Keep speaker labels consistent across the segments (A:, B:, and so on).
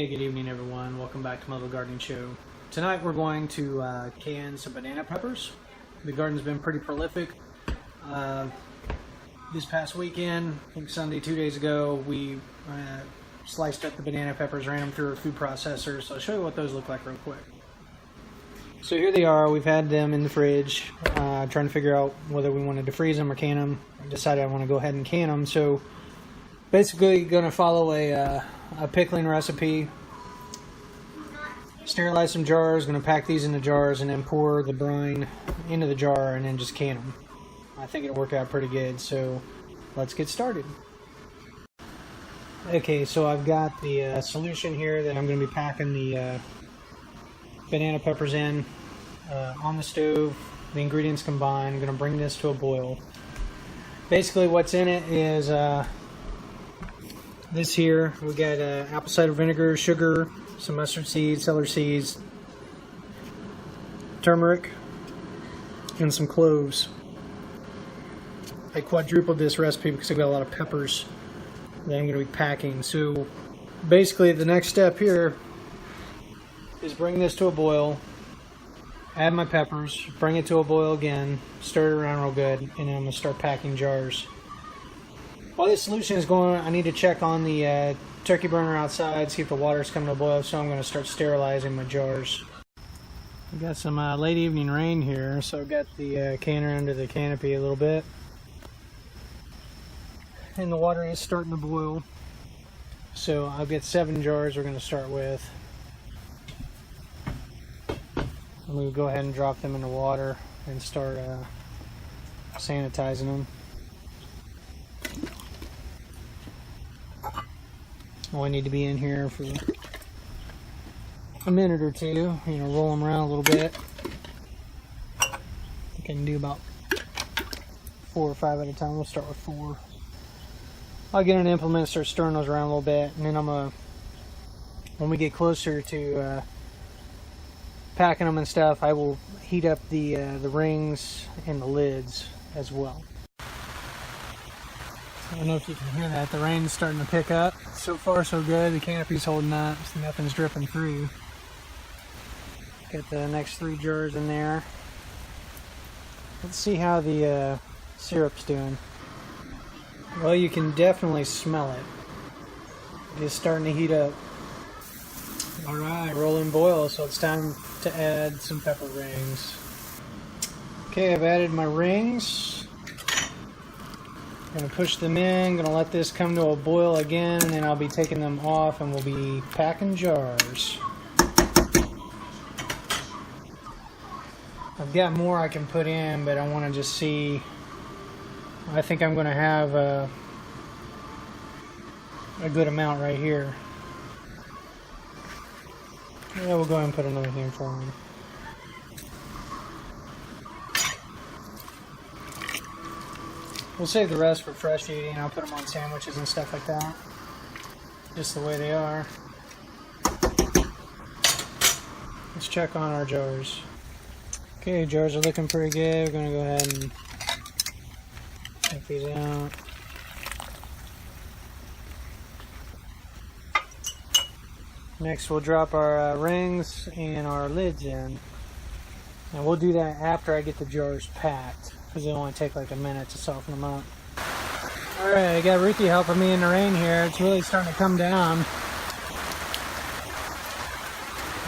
A: good evening everyone. Welcome back to my little gardening show. Tonight we're going to can some banana peppers. The garden's been pretty prolific. This past weekend, I think Sunday, 2 days ago, we sliced up the banana peppers, ran them through a food processor. So I'll show you what those look like real quick. So here they are. We've had them in the fridge, trying to figure out whether we wanted to freeze them or can them. I decided I want to go ahead and can them. So basically going to follow a pickling recipe. Sterilize some jars, going to pack these into jars and then pour the brine into the jar and then just can them. I think it'll work out pretty good, so let's get started. Okay, so I've got the solution here that I'm going to be packing the banana peppers in on the stove. The ingredients combined. I'm going to bring this to a boil. Basically what's in it is this here. We got apple cider vinegar, sugar, some mustard seeds, celery seeds, turmeric, and some cloves. I quadrupled this recipe because I've got a lot of peppers that I'm going to be packing. So basically the next step here is bring this to a boil, add my peppers, bring it to a boil again, stir it around real good, and then I'm going to start packing jars. While this solution is going, I need to check on the turkey burner outside, see if the water's coming to a boil, so I'm going to start sterilizing my jars. We've got some late evening rain here, so I've got the canner under the canopy a little bit. And the water is starting to boil. So I'll get 7 jars we're going to start with. And we'll go ahead and drop them in the water and start sanitizing them. Only need to be in here for a minute or two, roll them around a little bit. I think I can do about 4 or 5 at a time. We'll start with 4. I'll get an implement and start stirring those around a little bit, and then when we get closer to packing them and stuff, I will heat up the rings and the lids as well. I don't know if you can hear that. The rain's starting to pick up. So far so good. The canopy's holding up, so nothing's dripping through. Got the next 3 jars in there. Let's see how the syrup's doing. Well, you can definitely smell it. It's starting to heat up. Alright, rolling boil, so it's time to add some pepper rings. Okay, I've added my rings. Going to push them in, going to let this come to a boil again, and then I'll be taking them off and we'll be packing jars. I've got more I can put in, but I want to just see. I think I'm going to have a good amount right here. Yeah, we'll go ahead and put another handful in. We'll save the rest for fresh eating. I'll put them on sandwiches and stuff like that. Just the way they are. Let's check on our jars. Okay, jars are looking pretty good. We're going to go ahead and take these out. Next we'll drop our rings and our lids in. And we'll do that after I get the jars packed, because it'll only take like a minute to soften them up. Alright, I got Ruthie helping me in the rain here. It's really starting to come down.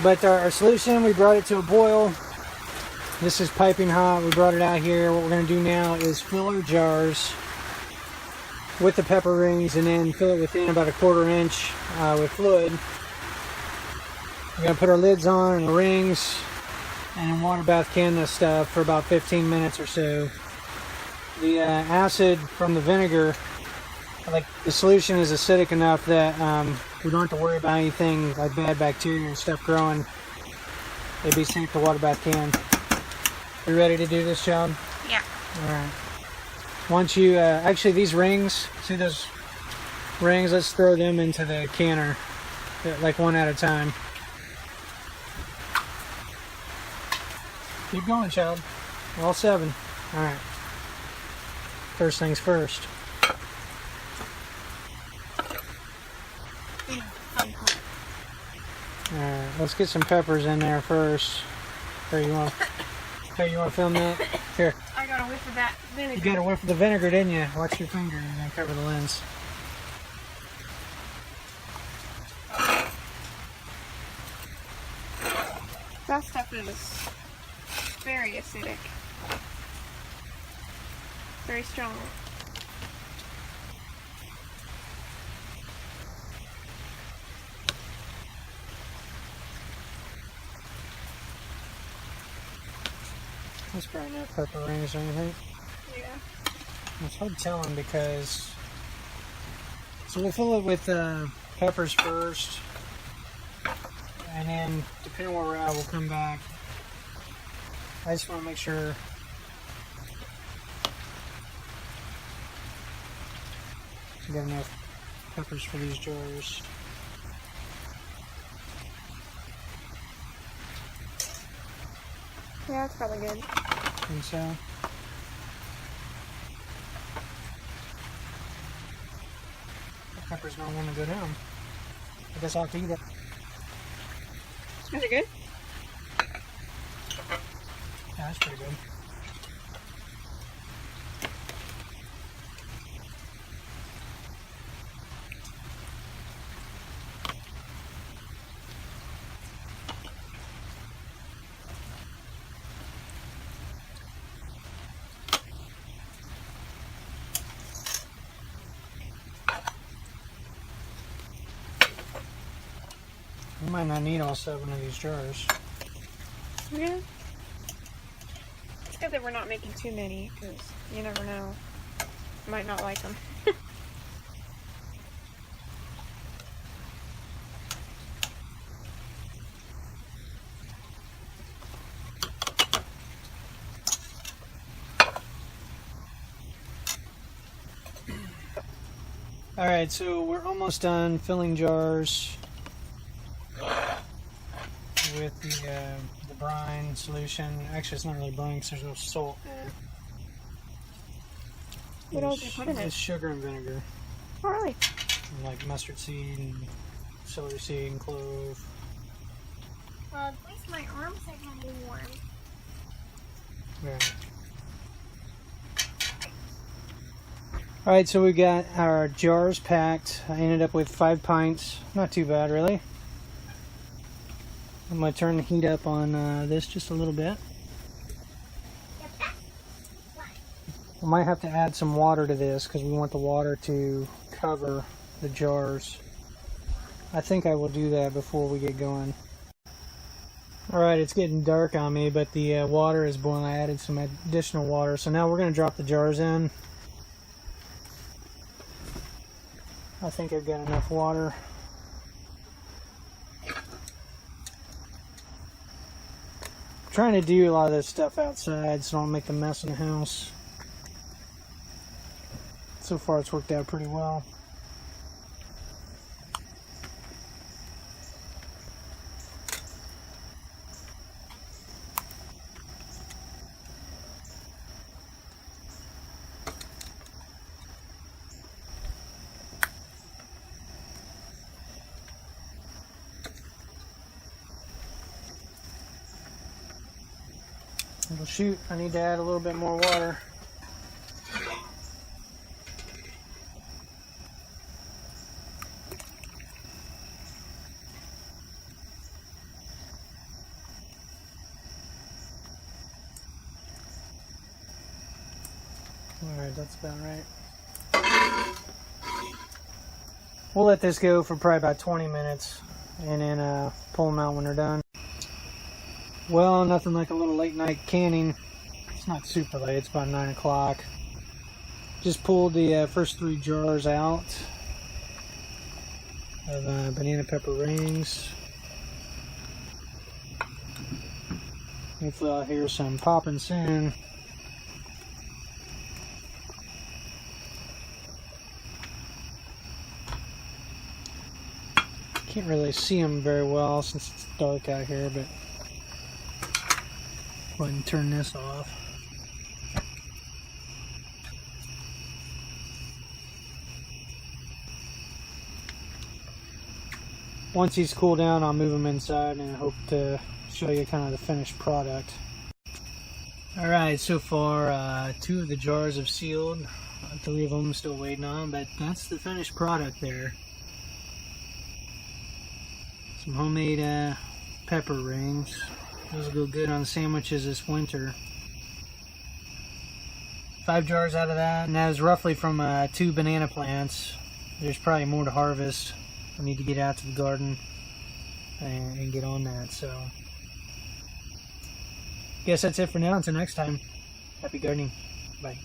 A: But our solution, we brought it to a boil. This is piping hot. We brought it out here. What we're going to do now is fill our jars with the pepper rings and then fill it within about a 1/4 inch with fluid. We're going to put our lids on and the rings and water bath can this stuff for about 15 minutes or so. The acid from the vinegar, like the solution is acidic enough that we don't have to worry about anything like bad bacteria and stuff growing. It'd be safe to water bath can. You ready to do this, child?
B: Yeah.
A: Alright. Once you, actually these rings, see those rings? Let's throw them into the canner, like one at a time. Keep going, child. All 7. Alright. First things first. Alright, let's get some peppers in there first. Here, you want to film that? Here.
B: I got a whiff of that vinegar.
A: You got a whiff of the vinegar, didn't you? Watch your finger. You're going to cover the lens.
B: That stuff is very acidic. Very strong.
A: That's probably not pepper rings or anything.
B: Yeah.
A: It's hard telling because... So we'll fill it with peppers first. And then, depending on where we're at, we'll come back. I just want to make sure we got enough peppers for these jars.
B: Yeah, that's probably good.
A: Think so. The peppers don't want to go down. I guess I'll have to eat it.
B: Is it good?
A: Yeah, that's pretty good. We might not need all 7 of these jars.
B: Yeah. It's good that we're not making too many, because you never know. Might not like them.
A: Alright, so we're almost done filling jars with the brine solution. Actually, it's not really brine because there's no salt in it.
B: What else do you put in it?
A: It's sugar and vinegar.
B: Oh, really?
A: And like mustard seed and celery seed and clove.
B: At least my arms are going to be warm.
A: Right. Alright, so we got our jars packed. I ended up with 5 pints. Not too bad, really. I'm going to turn the heat up on this just a little bit. I might have to add some water to this because we want the water to cover the jars. I think I will do that before we get going. Alright, it's getting dark on me, but the water is boiling. I added some additional water. So now we're going to drop the jars in. I think I've got enough water. I'm trying to do a lot of this stuff outside so I don't make a mess in the house. So far it's worked out pretty well. Well, shoot, I need to add a little bit more water. Alright, that's about right. We'll let this go for probably about 20 minutes and then pull them out when they're done. Well, nothing like a little late night canning. It's not super late, it's about 9 o'clock. Just pulled the first 3 jars out of banana pepper rings. Hopefully I'll hear some popping soon. Can't really see them very well since it's dark out here, but go ahead and turn this off. once these cool down, I'll move them inside and hope to show you kind of the finished product. Alright, so far 2 of the jars have sealed, 3 of them still waiting on, but that's the finished product there. Some homemade pepper rings. Those will go good on sandwiches this winter. 5 jars out of that, and that is roughly from 2 banana plants. There's probably more to harvest. I need to get out to the garden and get on that, so guess that's it for now. Until next time, happy gardening. Bye.